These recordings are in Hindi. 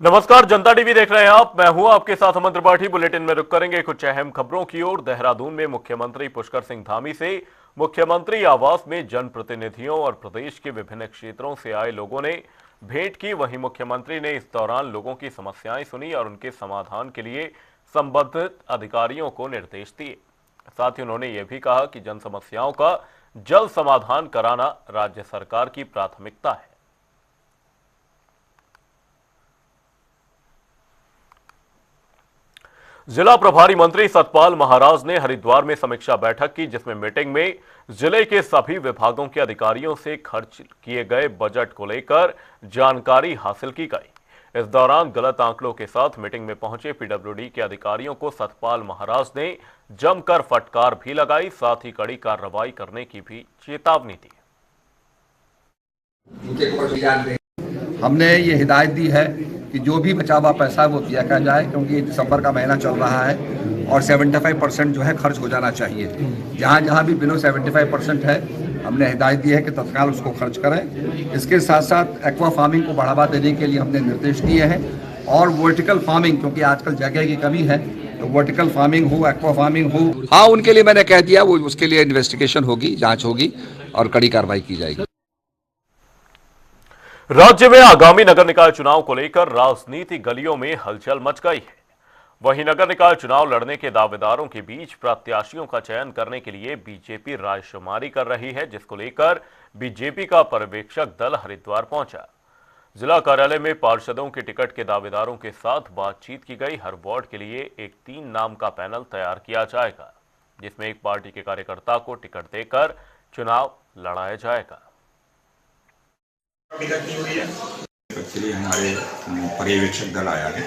नमस्कार, जनता टीवी देख रहे हैं आप। मैं हूं आपके साथ अमन त्रिपाठी। बुलेटिन में रुक करेंगे कुछ अहम खबरों की ओर। देहरादून में मुख्यमंत्री पुष्कर सिंह धामी से मुख्यमंत्री आवास में जनप्रतिनिधियों और प्रदेश के विभिन्न क्षेत्रों से आए लोगों ने भेंट की। वहीं मुख्यमंत्री ने इस दौरान लोगों की समस्याएं सुनी और उनके समाधान के लिए संबंधित अधिकारियों को निर्देश दिए। साथ ही उन्होंने ये भी कहा कि जन समस्याओं का जल्द समाधान कराना राज्य सरकार की प्राथमिकता है। जिला प्रभारी मंत्री सतपाल महाराज ने हरिद्वार में समीक्षा बैठक की, जिसमें मीटिंग में जिले के सभी विभागों के अधिकारियों से खर्च किए गए बजट को लेकर जानकारी हासिल की गई। इस दौरान गलत आंकड़ों के साथ मीटिंग में पहुंचे पीडब्ल्यूडी के अधिकारियों को सतपाल महाराज ने जमकर फटकार भी लगाई, साथ ही कड़ी कार्रवाई करने की भी चेतावनी दी। हमने ये हिदायत दी है कि जो भी बचा हुआ पैसा है वो दिया किया जाए, क्योंकि दिसंबर का महीना चल रहा है और 75% जो है खर्च हो जाना चाहिए। जहाँ जहाँ भी बिलो 75% है, हमने हिदायत दी है कि तत्काल उसको खर्च करें। इसके साथ साथ एक्वा फार्मिंग को बढ़ावा देने के लिए हमने निर्देश दिए हैं और वर्टिकल फार्मिंग, क्योंकि आजकल जगह की कमी है, तो वर्टिकल फार्मिंग हो, एक्वा फार्मिंग हो, हाँ, उनके लिए मैंने कह दिया, वो उसके लिए इन्वेस्टिगेशन होगी, जाँच होगी और कड़ी कार्रवाई की जाएगी। राज्य में आगामी नगर निकाय चुनाव को लेकर राजनीति गलियों में हलचल मच गई है। वहीं नगर निकाय चुनाव लड़ने के दावेदारों के बीच प्रत्याशियों का चयन करने के लिए बीजेपी रायशुमारी कर रही है, जिसको लेकर बीजेपी का पर्यवेक्षक दल हरिद्वार पहुंचा। जिला कार्यालय में पार्षदों के टिकट के दावेदारों के साथ बातचीत की गई। हर वार्ड के लिए एक 3 नाम का पैनल तैयार किया जाएगा, जिसमें एक पार्टी के कार्यकर्ता को टिकट देकर चुनाव लड़ाया जाएगा। के लिए हमारे पर्यवेक्षक दल आया है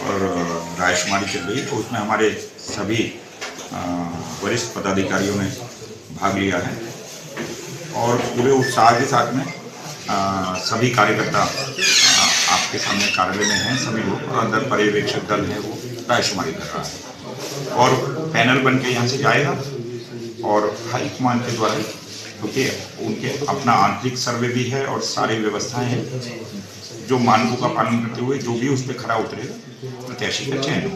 और रायशुमारी चल रही है, तो उसमें हमारे सभी वरिष्ठ पदाधिकारियों ने भाग लिया है और पूरे उत्साह के साथ में सभी कार्यकर्ता आपके सामने कार्यालय में हैं। सभी लोग और अंदर पर्यवेक्षक दल है वो रायशुमारी कर रहा है और पैनल बन के यहाँ से जाएगा और हाईकमान के द्वारा, क्योंकि उनके अपना आंतरिक सर्वे भी है और सारी व्यवस्थाएं हैं, जो मानकों का पालन करते हुए जो भी उस पर खरा उतरेगा प्रत्याशी का चयन।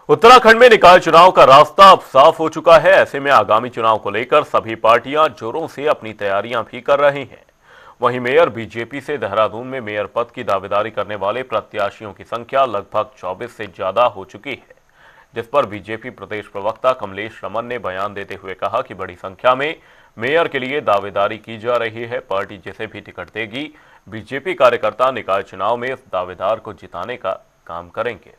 उत्तराखंड में निकाय चुनाव का रास्ता अब साफ हो चुका है। ऐसे में आगामी चुनाव को लेकर सभी पार्टियां जोरों से अपनी तैयारियां भी कर रही हैं। वहीं मेयर बीजेपी से देहरादून में मेयर पद की दावेदारी करने वाले प्रत्याशियों की संख्या लगभग 24 से ज्यादा हो चुकी है, जिस पर बीजेपी प्रदेश प्रवक्ता कमलेश रमन ने बयान देते हुए कहा कि बड़ी संख्या में मेयर के लिए दावेदारी की जा रही है। पार्टी जिसे भी टिकट देगी, बीजेपी कार्यकर्ता निकाय चुनाव में इस दावेदार को जिताने का काम करेंगे।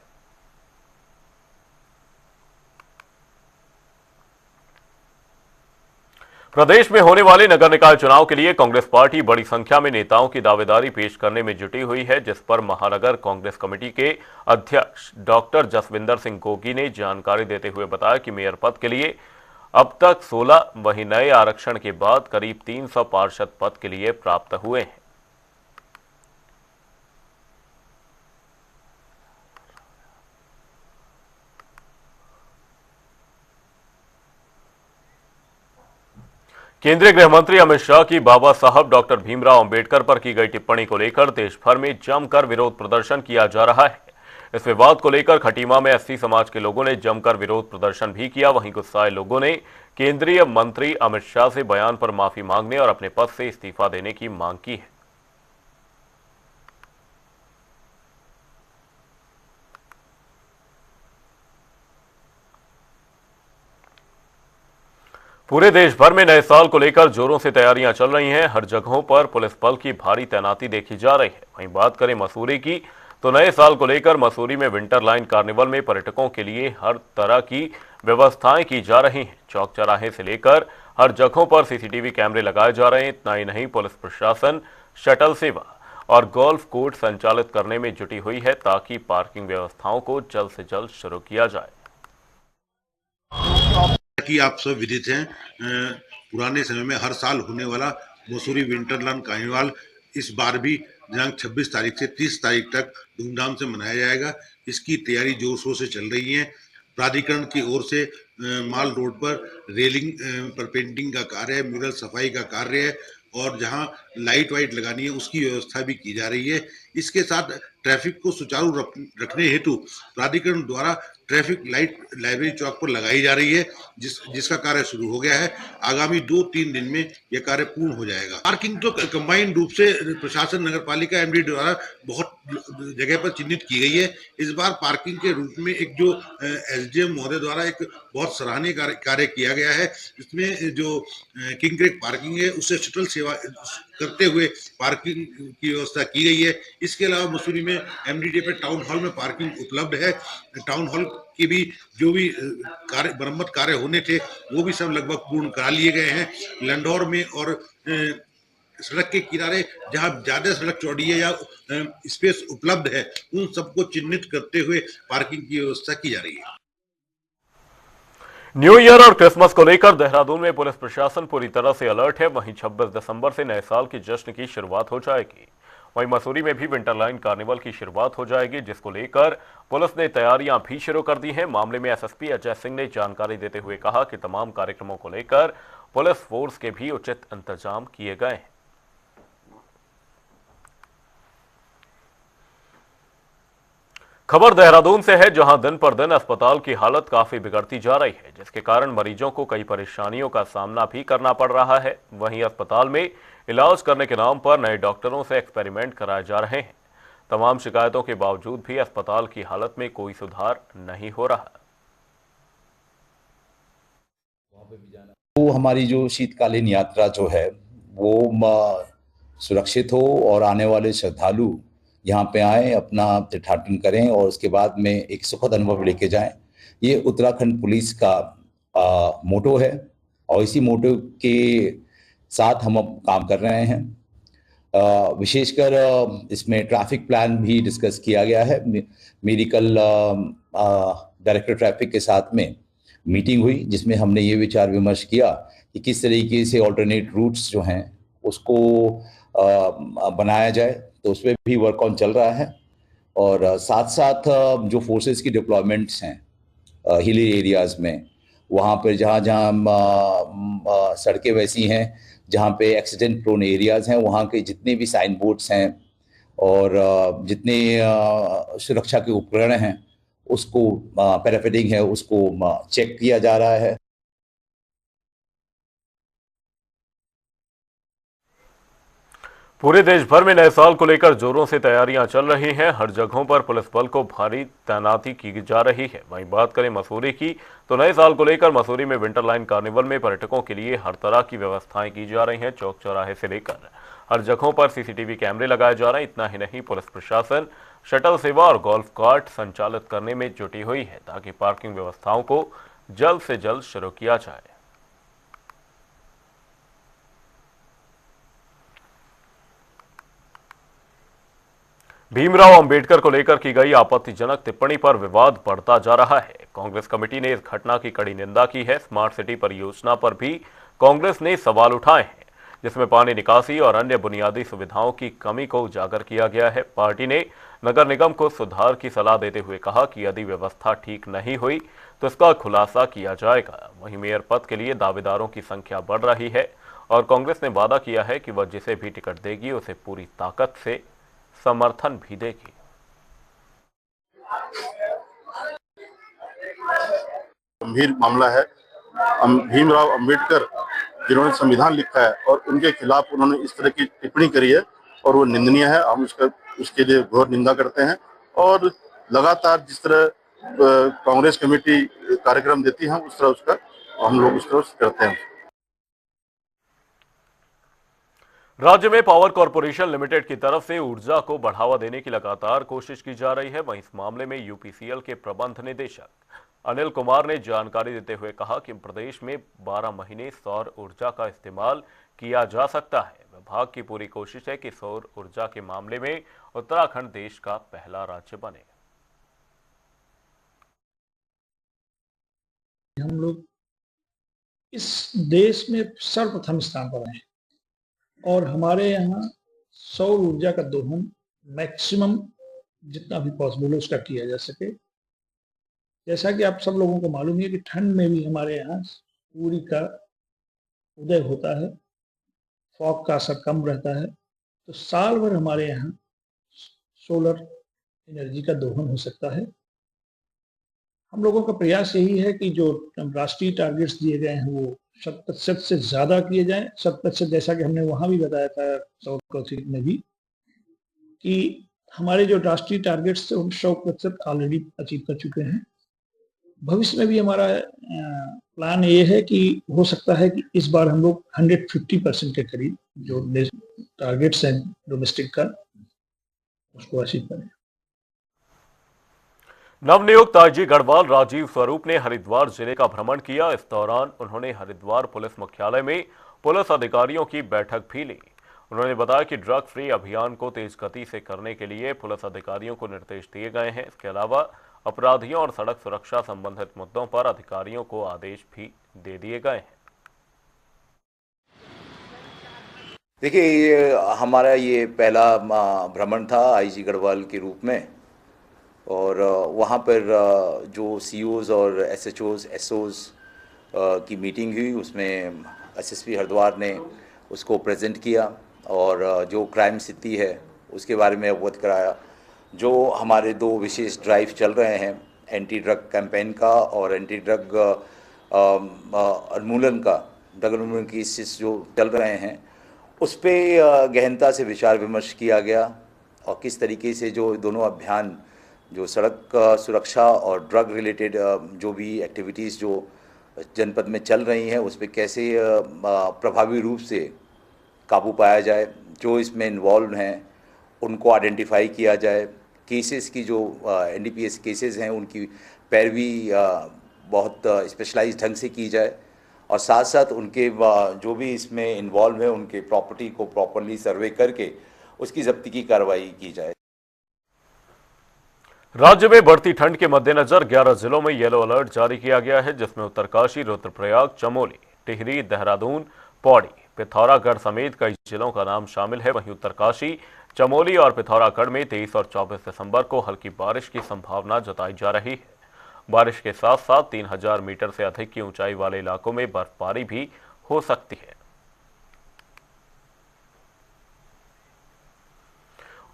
प्रदेश में होने वाले नगर निकाय चुनाव के लिए कांग्रेस पार्टी बड़ी संख्या में नेताओं की दावेदारी पेश करने में जुटी हुई है, जिस पर महानगर कांग्रेस कमेटी के अध्यक्ष डॉक्टर जसविंदर सिंह गोगी ने जानकारी देते हुए बताया कि मेयर पद के लिए अब तक 16, वहीं नए आरक्षण के बाद करीब 300 पार्षद पद के लिए प्राप्त हुए हैं। केंद्रीय गृह मंत्री अमित शाह की बाबा साहब डॉक्टर भीमराव अंबेडकर पर की गई टिप्पणी को लेकर देश भर में जमकर विरोध प्रदर्शन किया जा रहा है। इस विवाद को लेकर खटीमा में एससी समाज के लोगों ने जमकर विरोध प्रदर्शन भी किया। वहीं गुस्साए लोगों ने केंद्रीय मंत्री अमित शाह से बयान पर माफी मांगने और अपने पद से इस्तीफा देने की मांग की है। पूरे देश भर में नए साल को लेकर जोरों से तैयारियां चल रही हैं। हर जगहों पर पुलिस बल की भारी तैनाती देखी जा रही है। वहीं बात करें मसूरी की, तो नए साल को लेकर मसूरी में विंटर लाइन कार्निवल में पर्यटकों के लिए हर तरह की व्यवस्थाएं की जा रही हैं। चौक चौराहे से लेकर हर जगहों पर सीसीटीवी कैमरे लगाए जा रहे हैं। इतना ही नहीं, पुलिस प्रशासन शटल सेवा और गोल्फ कोर्ट संचालित करने में जुटी हुई है, ताकि पार्किंग व्यवस्थाओं को जल्द से जल्द शुरू किया जाए। कि आप सब विदित हैं, पुराने समय में हर साल होने वाला मसूरी विंटरलैंड कार्निवाल इस बार भी दिनांक 26 तारीख से 30 तारीख तक धूमधाम से मनाया जाएगा। इसकी तैयारी जोर शोर से चल रही है। प्राधिकरण की ओर से माल रोड पर रेलिंग पर पेंटिंग का कार्य है, म्यूरल सफाई का कार्य है और जहां लाइट वाइट लगानी है उसकी व्यवस्था भी की जा रही है। इसके साथ ट्रैफिक को सुचारू रखने हेतु प्राधिकरण द्वारा ट्रैफिक लाइट लाइब्रेरी चौक पर लगाई जा रही है, जिसका कार्य शुरू हो गया है। आगामी 2-3 दिन में यह कार्य पूर्ण हो जाएगा। पार्किंग तो कंबाइंड रूप से प्रशासन नगर पालिका एमडी द्वारा बहुत जगह पर चिन्हित की गई है। इस बार पार्किंग के रूप में एक जो एसडीएम महोदय द्वारा एक बहुत सराहनीय कार्य किया गया है। इसमें जो किंग क्रेक पार्किंग है उससे शटल सेवा करते हुए पार्किंग की व्यवस्था की गई है। इसके अलावा मसूरी में एमडीडीए पे टाउन हॉल में पार्किंग उपलब्ध है। टाउन हॉल की भी जो भी कार्य मरम्मत कार्य होने थे वो भी सब लगभग पूर्ण करा लिए गए हैं। लंडौर में और सड़क के किनारे जहां ज्यादा सड़क चौड़ी है या स्पेस उपलब्ध है उन सबको चिन्हित करते हुए पार्किंग की व्यवस्था की जा रही है। न्यू ईयर और क्रिसमस को लेकर देहरादून में पुलिस प्रशासन पूरी तरह से अलर्ट है। वहीं 26 दिसंबर से नए साल के जश्न की शुरुआत हो जाएगी। वहीं मसूरी में भी विंटरलाइन कार्निवल की शुरुआत हो जाएगी, जिसको लेकर पुलिस ने तैयारियां भी शुरू कर दी हैं। मामले में एसएसपी अजय सिंह ने जानकारी देते हुए कहा कि तमाम कार्यक्रमों को लेकर पुलिस फोर्स के भी उचित इंतजाम किए गए हैं। खबर देहरादून से है, जहां दिन पर दिन अस्पताल की हालत काफी बिगड़ती जा रही है, जिसके कारण मरीजों को कई परेशानियों का सामना भी करना पड़ रहा है। वहीं अस्पताल में इलाज करने के नाम पर नए डॉक्टरों से एक्सपेरिमेंट कराए जा रहे हैं। तमाम शिकायतों के बावजूद भी अस्पताल की हालत में कोई सुधार नहीं हो रहा। तो हमारी जो शीतकालीन यात्रा जो है वो सुरक्षित हो और आने वाले श्रद्धालु यहाँ पे आए, अपना तीर्थाटन करें और उसके बाद में एक सुखद अनुभव लेके जाएं। ये उत्तराखंड पुलिस का मोटो है और इसी मोटो के साथ हम अब काम कर रहे हैं। विशेषकर इसमें ट्रैफिक प्लान भी डिस्कस किया गया है। मेरी कल डायरेक्टर ट्रैफिक के साथ में मीटिंग हुई, जिसमें हमने ये विचार विमर्श किया कि किस तरीके से ऑल्टरनेट रूट्स जो हैं उसको बनाया जाए। तो उस पर भी वर्क ऑन चल रहा है और साथ साथ जो फोर्सेस की डिप्लॉयमेंट्स हैं हिली एरियाज़ में, वहाँ पर जहाँ जहाँ सड़कें वैसी हैं जहाँ पे एक्सीडेंट प्रोन एरियाज़ हैं, वहाँ के जितने भी साइन बोर्ड्स हैं और जितने सुरक्षा के उपकरण हैं उसको पैराफिटिंग है उसको चेक किया जा रहा है। पूरे देश भर में नए साल को लेकर जोरों से तैयारियां चल रही हैं। हर जगहों पर पुलिस बल को भारी तैनाती की जा रही है। वहीं बात करें मसूरी की, तो नए साल को लेकर मसूरी में विंटरलाइन कार्निवल में पर्यटकों के लिए हर तरह की व्यवस्थाएं की जा रही हैं। चौक चौराहे से लेकर हर जगहों पर सीसीटीवी कैमरे लगाए जा रहे हैं। इतना ही नहीं, पुलिस प्रशासन शटल सेवा और गोल्फ कार्ट संचालित करने में जुटी हुई है, ताकि पार्किंग व्यवस्थाओं को जल्द से जल्द शुरू किया जाए। भीमराव अंबेडकर को लेकर की गई आपत्तिजनक टिप्पणी पर विवाद बढ़ता जा रहा है। कांग्रेस कमेटी ने इस घटना की कड़ी निंदा की है। स्मार्ट सिटी परियोजना पर भी कांग्रेस ने सवाल उठाए हैं, जिसमें पानी निकासी और अन्य बुनियादी सुविधाओं की कमी को उजागर किया गया है। पार्टी ने नगर निगम को सुधार की सलाह देते हुए कहा कि यदि व्यवस्था ठीक नहीं हुई तो इसका खुलासा किया जाएगा। वहीं मेयर पद के लिए दावेदारों की संख्या बढ़ रही है और कांग्रेस ने वादा किया है कि वह जिसे भी टिकट देगी उसे पूरी ताकत से समर्थन भी देगी। गंभीर मामला है। भीमराव अंबेडकर जिन्होंने संविधान लिखा है और उनके खिलाफ उन्होंने इस तरह की टिप्पणी करी है और वो निंदनीय है। हम उसके लिए घोर निंदा करते हैं और लगातार जिस तरह कांग्रेस कमेटी कार्यक्रम देती है उस तरह उसका हम लोग उस तरह करते हैं। राज्य में पावर कॉरपोरेशन लिमिटेड की तरफ से ऊर्जा को बढ़ावा देने की लगातार कोशिश की जा रही है। वहीं इस मामले में यूपीसीएल के प्रबंध निदेशक अनिल कुमार ने जानकारी देते हुए कहा कि प्रदेश में 12 महीने सौर ऊर्जा का इस्तेमाल किया जा सकता है। विभाग की पूरी कोशिश है कि सौर ऊर्जा के मामले में उत्तराखंड देश का पहला राज्य बने। हम लोग इस देश में सर्वप्रथम स्थान पर हैं और हमारे यहाँ सौर ऊर्जा का दोहन मैक्सिमम जितना भी पॉसिबल है उसका किया जा सके। जैसा कि आप सब लोगों को मालूम है कि ठंड में भी हमारे यहाँ सूर्य का उदय होता है फॉग का असर कम रहता है, तो साल भर हमारे यहाँ सोलर एनर्जी का दोहन हो सकता है। हम लोगों का प्रयास यही है कि जो राष्ट्रीय टारगेट्स दिए गए हैं वो 100% से ज्यादा किए जाएं। 100% जैसा कि हमने वहां भी बताया था साउथ कोस्ट में भी, कि हमारे जो राष्ट्रीय टारगेट्स थे उन 100% ऑलरेडी अचीव कर चुके हैं। भविष्य में भी हमारा प्लान ये है कि हो सकता है कि इस बार हम लोग 150% के करीब जो टारगेट्स हैं डोमेस्टिक का उसको अचीव करें। नवनियुक्त आईजी गढ़वाल राजीव स्वरूप ने हरिद्वार जिले का भ्रमण किया। इस दौरान उन्होंने हरिद्वार पुलिस मुख्यालय में पुलिस अधिकारियों की बैठक भी ली। उन्होंने बताया कि ड्रग फ्री अभियान को तेज गति से करने के लिए पुलिस अधिकारियों को निर्देश दिए गए हैं। इसके अलावा अपराधियों और सड़क सुरक्षा संबंधित मुद्दों पर अधिकारियों को आदेश भी दे दिए गए हैं। देखिए, हमारा ये पहला भ्रमण था आईजी गढ़वाल के रूप में, और वहाँ पर जो सीओज और एसएचओज एसओज की मीटिंग हुई, उसमें एसएसपी हरिद्वार ने उसको प्रेजेंट किया और जो क्राइम स्थिति है उसके बारे में अवगत कराया। जो हमारे 2 विशेष ड्राइव चल रहे हैं, एंटी ड्रग कैंपेन का और एंटी ड्रग उन्मूलन का, ड्रग उन्मूलन की जो चल रहे हैं उस पर गहनता से विचार विमर्श किया गया और किस तरीके से जो दोनों अभियान, जो सड़क सुरक्षा और ड्रग रिलेटेड जो भी एक्टिविटीज़ जो जनपद में चल रही हैं उस पर कैसे प्रभावी रूप से काबू पाया जाए, जो इसमें इन्वॉल्व हैं उनको आइडेंटिफाई किया जाए, केसेस की जो एनडीपीएस केसेस हैं उनकी पैरवी बहुत स्पेशलाइज्ड ढंग से की जाए, और साथ साथ उनके जो भी इसमें इन्वॉल्व हैं उनके प्रॉपर्टी को प्रॉपरली सर्वे करके उसकी जब्ती की कार्रवाई की जाए। राज्य में बढ़ती ठंड के मद्देनजर 11 जिलों में येलो अलर्ट जारी किया गया है, जिसमें उत्तरकाशी, रुद्रप्रयाग, चमोली, टिहरी, देहरादून, पौड़ी, पिथौरागढ़ समेत कई जिलों का नाम शामिल है। वहीं उत्तरकाशी, चमोली और पिथौरागढ़ में 23 और 24 दिसंबर को हल्की बारिश की संभावना जताई जा रही है। बारिश के साथ साथ 3000 मीटर से अधिक की ऊंचाई वाले इलाकों में बर्फबारी भी हो सकती है।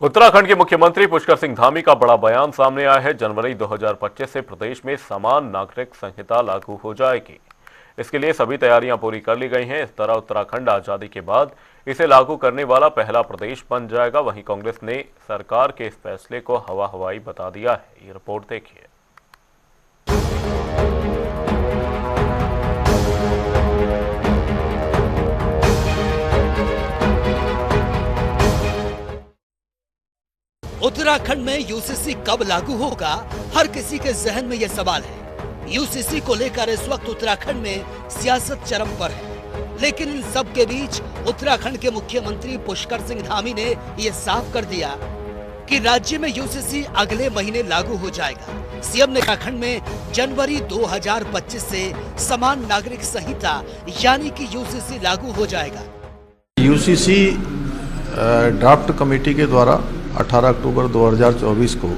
उत्तराखंड के मुख्यमंत्री पुष्कर सिंह धामी का बड़ा बयान सामने आया है। जनवरी 2025 से प्रदेश में समान नागरिक संहिता लागू हो जाएगी। इसके लिए सभी तैयारियां पूरी कर ली गई हैं। इस तरह उत्तराखंड आजादी के बाद इसे लागू करने वाला पहला प्रदेश बन जाएगा। वहीं कांग्रेस ने सरकार के इस फैसले को हवा हवाई बता दिया है। ये रिपोर्ट देखिए। उत्तराखंड में यूसीसी कब लागू होगा, हर किसी के जहन में यह सवाल है। यूसीसी को लेकर इस वक्त उत्तराखंड में सियासत चरम पर है, लेकिन इन सब के बीच उत्तराखंड के मुख्यमंत्री पुष्कर सिंह धामी ने यह साफ कर दिया कि राज्य में यूसीसी अगले महीने लागू हो जाएगा। सीएम ने उत्तराखंड में जनवरी 2025 से समान नागरिक संहिता यानी कि यूसीसी लागू हो जाएगा। यूसीसी ड्राफ्ट कमेटी के द्वारा 18 अक्टूबर 2024 को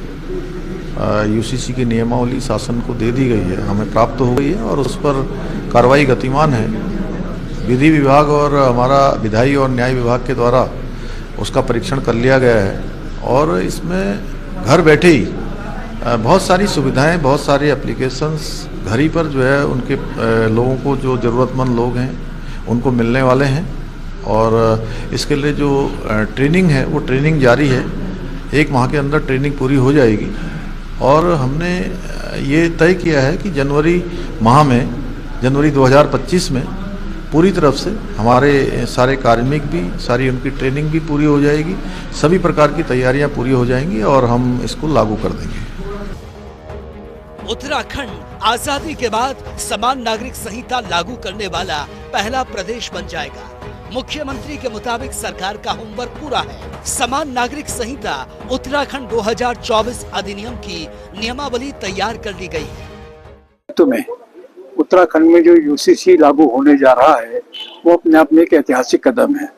यूसीसी की नियमावली शासन को दे दी गई है, हमें प्राप्त हो गई है और उस पर कार्रवाई गतिमान है। विधि विभाग और हमारा विधायी और न्याय विभाग के द्वारा उसका परीक्षण कर लिया गया है और इसमें घर बैठे ही बहुत सारी सुविधाएं, बहुत सारे एप्लीकेशंस घर ही पर जो है उनके लोगों को, जो ज़रूरतमंद लोग हैं उनको मिलने वाले हैं। और इसके लिए जो ट्रेनिंग है वो ट्रेनिंग जारी है, 1 माह के अंदर ट्रेनिंग पूरी हो जाएगी। और हमने ये तय किया है कि जनवरी माह में, जनवरी 2025 में पूरी तरफ से हमारे सारे कार्मिक भी, सारी उनकी ट्रेनिंग भी पूरी हो जाएगी, सभी प्रकार की तैयारियां पूरी हो जाएंगी और हम इसको लागू कर देंगे। उत्तराखंड आजादी के बाद समान नागरिक संहिता लागू करने वाला पहला प्रदेश बन जाएगा। मुख्यमंत्री के मुताबिक सरकार का होमवर्क पूरा है। समान नागरिक संहिता उत्तराखंड 2024 अधिनियम की नियमावली तैयार कर ली गई है। उत्तराखंड में जो यूसीसी लागू होने जा रहा है वो अपने आप में एक ऐतिहासिक कदम है।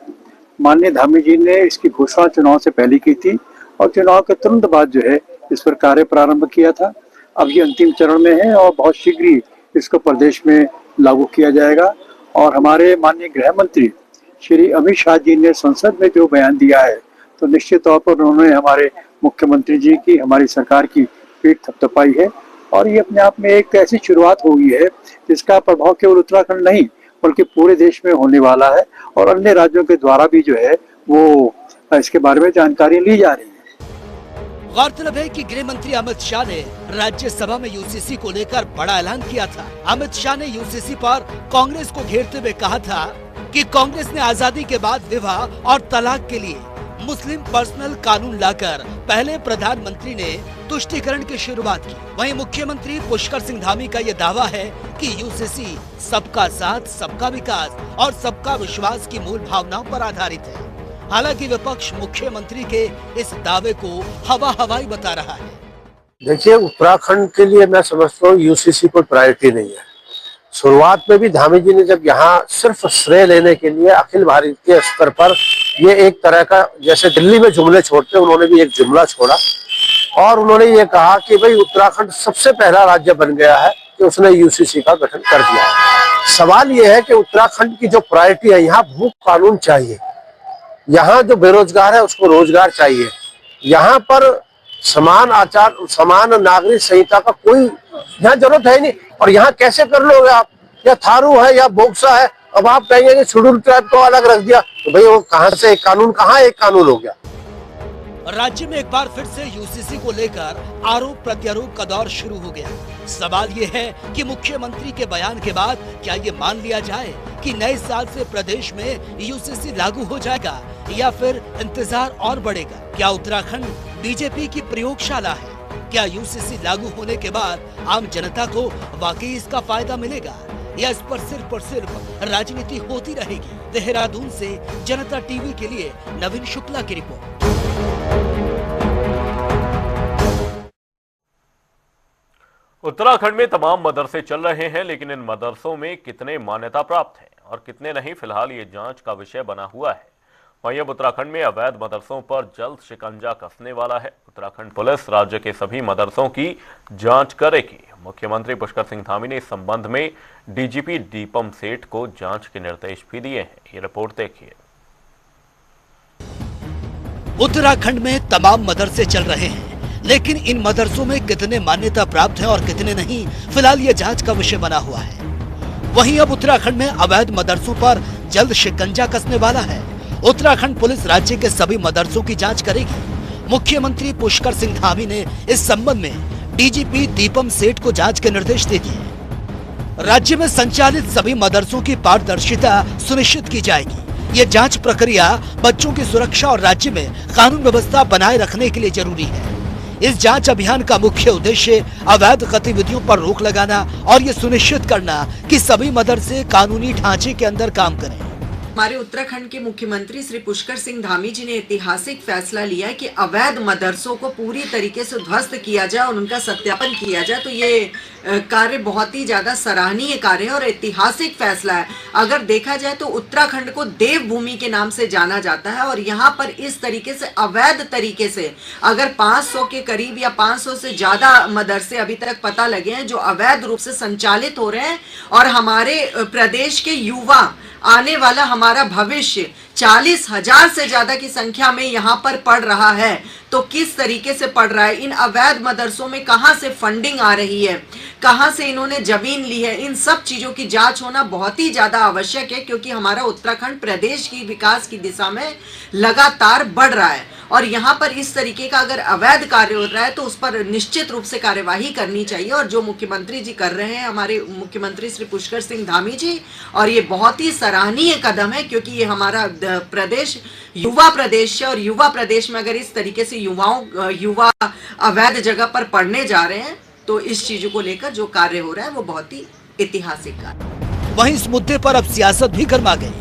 माननीय धामी जी ने इसकी घोषणा चुनाव से पहले की थी और चुनाव के तुरंत बाद जो है इस पर कार्य प्रारंभ किया था। अब ये अंतिम चरण में है और बहुत शीघ्र ही इसको प्रदेश में लागू किया जाएगा। और हमारे माननीय गृह मंत्री श्री अमित शाह जी ने संसद में जो बयान दिया है, तो निश्चित तौर पर उन्होंने हमारे मुख्यमंत्री जी की, हमारी सरकार की पीठ थपथपाई है। और ये अपने आप में एक ऐसी शुरुआत हो गई है जिसका प्रभाव केवल उत्तराखंड नहीं बल्कि पूरे देश में होने वाला है, और अन्य राज्यों के द्वारा भी जो है वो इसके बारे में जानकारी ली जा रही है। गौरतलब है कि गृह मंत्री अमित शाह ने राज्यसभा में यूसीसी को लेकर बड़ा ऐलान किया था। अमित शाह ने यूसीसी पर कांग्रेस को घेरते हुए कहा था कि कांग्रेस ने आजादी के बाद विवाह और तलाक के लिए मुस्लिम पर्सनल कानून लाकर पहले प्रधानमंत्री ने तुष्टीकरण की शुरुआत की। वहीं मुख्यमंत्री पुष्कर सिंह धामी का ये दावा है कि यूसीसी सबका साथ, सबका विकास और सबका विश्वास की मूल भावनाओं पर आधारित है। हालांकि विपक्ष मुख्यमंत्री के इस दावे को हवा हवाई बता रहा है। देखिए, उत्तराखंड के लिए मैं समझता हूँ यूसीसी कोई प्रायोरिटी नहीं है। शुरुआत में भी धामी जी ने जब यहाँ सिर्फ श्रेय लेने के लिए अखिल भारतीय स्तर पर ये एक तरह का, जैसे दिल्ली में जुमले छोड़ते, उन्होंने भी एक जुमला छोड़ा और उन्होंने ये कहा कि भाई उत्तराखंड सबसे पहला राज्य बन गया है कि उसने यूसीसी का गठन कर दिया है। सवाल ये है कि उत्तराखंड की जो प्रायोरिटी है, यहाँ भू कानून चाहिए, यहाँ जो बेरोजगार है उसको रोजगार चाहिए, यहाँ पर समान आचार, समान नागरिक संहिता का कोई यहाँ जरूरत है नहीं। और यहाँ कैसे कर लोगे आप? या थारू है या बोक्सा है, अब आप कहेंगे कि शेड्यूल ट्राइब को अलग रख दिया, तो भाई वो कहाँ से एक कानून, कहाँ एक कानून हो गया? राज्य में एक बार फिर से यूसीसी को लेकर आरोप प्रत्यारोप का दौर शुरू हो गया। सवाल ये है कि मुख्यमंत्री के बयान के बाद क्या ये मान लिया जाए कि नए साल से प्रदेश में यूसीसी लागू हो जाएगा या फिर इंतजार और बढ़ेगा? क्या उत्तराखंड बीजेपी की प्रयोगशाला है? क्या यूसीसी लागू होने के बाद आम जनता को वाकई इसका फायदा मिलेगा या इस पर सिर्फ राजनीति होती रहेगी? देहरादून से जनता टीवी के लिए नवीन शुक्ला की रिपोर्ट। उत्तराखंड में तमाम मदरसे चल रहे हैं, लेकिन इन मदरसों में कितने मान्यता प्राप्त हैं और कितने नहीं, फिलहाल ये जांच का विषय बना हुआ है। वहीं अब उत्तराखंड में अवैध मदरसों पर जल्द शिकंजा कसने वाला है। उत्तराखंड पुलिस राज्य के सभी मदरसों की जांच करेगी। मुख्यमंत्री पुष्कर सिंह धामी ने इस संबंध में डीजीपी दीपम सेठ को जांच के निर्देश भी दिए हैं। ये रिपोर्ट देखिए। उत्तराखंड में तमाम मदरसे चल रहे हैं, लेकिन इन मदरसों में कितने मान्यता प्राप्त हैं और कितने नहीं, फिलहाल ये जांच का विषय बना हुआ है। वहीं अब उत्तराखंड में अवैध मदरसों पर जल्द शिकंजा कसने वाला है। उत्तराखंड पुलिस राज्य के सभी मदरसों की जांच करेगी। मुख्यमंत्री पुष्कर सिंह धामी ने इस संबंध में डीजीपी दीपम सेठ को जांच के निर्देश दे दिए। राज्य में संचालित सभी मदरसों की पारदर्शिता सुनिश्चित की जाएगी। ये जांच प्रक्रिया बच्चों की सुरक्षा और राज्य में कानून व्यवस्था बनाए रखने के लिए जरूरी है। इस जांच अभियान का मुख्य उद्देश्य अवैध गतिविधियों पर रोक लगाना और ये सुनिश्चित करना कि सभी मदरसे कानूनी ढांचे के अंदर काम करें। हमारे उत्तराखंड के मुख्यमंत्री श्री पुष्कर सिंह धामी जी ने ऐतिहासिक फैसला लिया है कि अवैध मदरसों को पूरी तरीके से ध्वस्त किया जाए और उनका सत्यापन किया जाए। तो ये कार्य बहुत ही ज्यादा सराहनीय कार्य है और ऐतिहासिक फैसला है। अगर देखा जाए तो उत्तराखंड को देवभूमि के नाम से जाना जाता है और यहाँ पर इस तरीके से अवैध तरीके से अगर 500 के करीब या 500 से ज्यादा मदरसे अभी तक पता लगे हैं जो अवैध रूप से संचालित हो रहे हैं और हमारे प्रदेश के युवा, आने वाला हमारा भविष्य 40,000 से ज्यादा की संख्या में यहाँ पर पढ़ रहा है। तो किस तरीके से पढ़ रहा है, इन अवैध मदरसों में कहां से फंडिंग आ रही है, कहां से इन्होंने जमीन ली है, इन सब चीजों की जांच होना बहुत ही ज्यादा आवश्यक है, क्योंकि हमारा उत्तराखंड प्रदेश की विकास की दिशा में लगातार बढ़ रहा है और यहाँ पर इस तरीके का अगर अवैध कार्य हो रहा है तो उस पर निश्चित रूप से कार्यवाही करनी चाहिए। और जो मुख्यमंत्री जी कर रहे हैं, हमारे मुख्यमंत्री श्री पुष्कर सिंह धामी जी, और ये बहुत ही सराहनीय कदम है, क्योंकि ये हमारा प्रदेश युवा प्रदेश है और युवा प्रदेश में अगर इस तरीके से युवा अवैध जगह पर पढ़ने जा रहे हैं तो इस चीजों को लेकर जो कार्य हो रहा है वो बहुत ही ऐतिहासिक कार्य। वहीं इस मुद्दे पर अब सियासत भी गर्मा गई।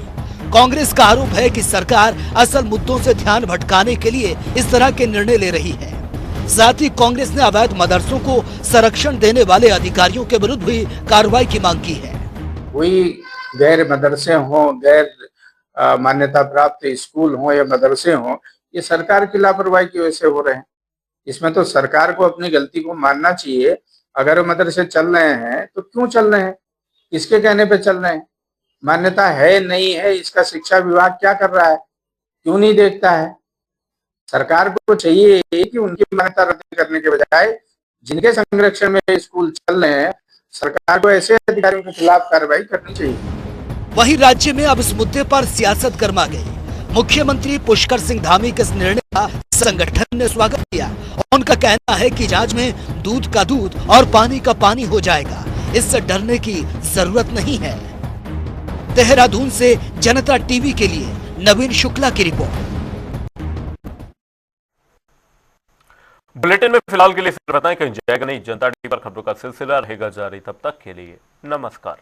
कांग्रेस का आरोप है कि सरकार असल मुद्दों से ध्यान भटकाने के लिए इस तरह के निर्णय ले रही है। साथ ही कांग्रेस ने अवैध मदरसों को संरक्षण देने वाले अधिकारियों के विरुद्ध भी कार्रवाई की मांग की है। कोई गैर मदरसे हों, गैर मान्यता प्राप्त स्कूल हों या मदरसे हों, ये सरकार की लापरवाही की वजह से हो रहे हैं। इसमें तो सरकार को अपनी गलती को मानना चाहिए। अगर मदरसे चल रहे हैं तो क्यों चल रहे हैं, किसके कहने पे चल रहे हैं? मान्यता है नहीं है, इसका शिक्षा विभाग क्या कर रहा है, क्यों नहीं देखता है? सरकार को चाहिए कि उनकी मान्यता रद्द करने के बजाय जिनके संरक्षण में स्कूल चल रहे हैं, सरकार को ऐसे अधिकारियों के खिलाफ कार्रवाई करनी चाहिए। वहीं राज्य में अब इस मुद्दे पर सियासत गर्मा गई। मुख्यमंत्री पुष्कर सिंह धामी के इस निर्णय का संगठन ने स्वागत किया। उनका कहना है कि जांच में दूध का दूध और पानी का पानी हो जाएगा, इससे डरने की जरूरत नहीं है। देहरादून से जनता टीवी के लिए नवीन शुक्ला की रिपोर्ट। बुलेटिन में फिलहाल के लिए सिर्फ बताएं कि जनता टीवी पर खबरों का सिलसिला रहेगा जारी। तब तक के लिए नमस्कार।